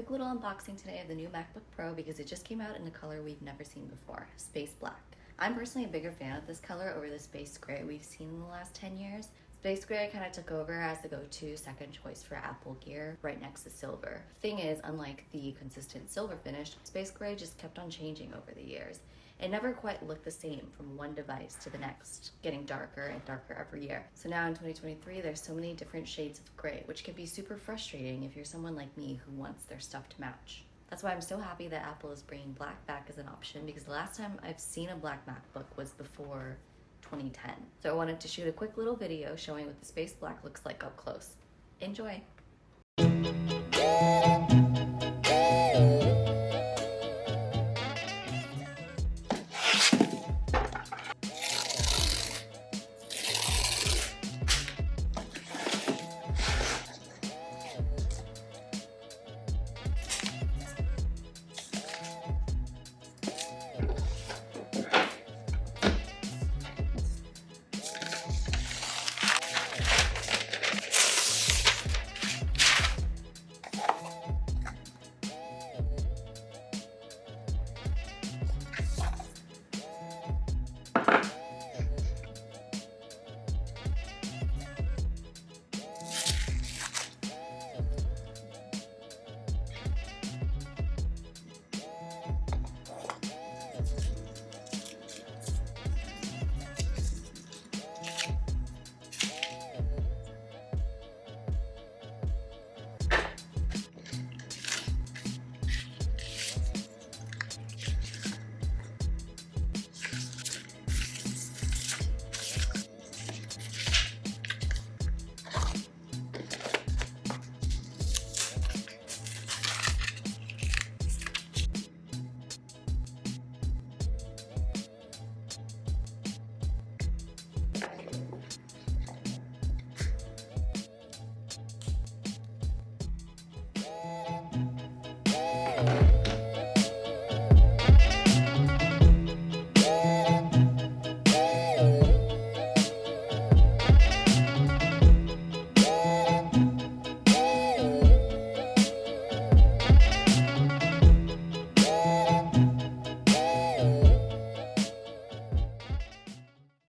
Quick little unboxing today of the new MacBook Pro because it just came out in a color we've never seen before, space black. I'm personally a bigger fan of this color over the space gray we've seen in the last 10 years. Space gray kind of took over as the go-to second choice for Apple gear, right next to silver. Thing is, unlike the consistent silver finish, space gray just kept on changing over the years. It never quite looked the same from one device to the next, getting darker and darker every year. So now in 2023, there's so many different shades of gray, which can be super frustrating if you're someone like me who wants their stuff to match. That's why I'm so happy that Apple is bringing black back as an option, because the last time I've seen a black MacBook was before 2010. So I wanted to shoot a quick little video showing what the space black looks like up close. Enjoy!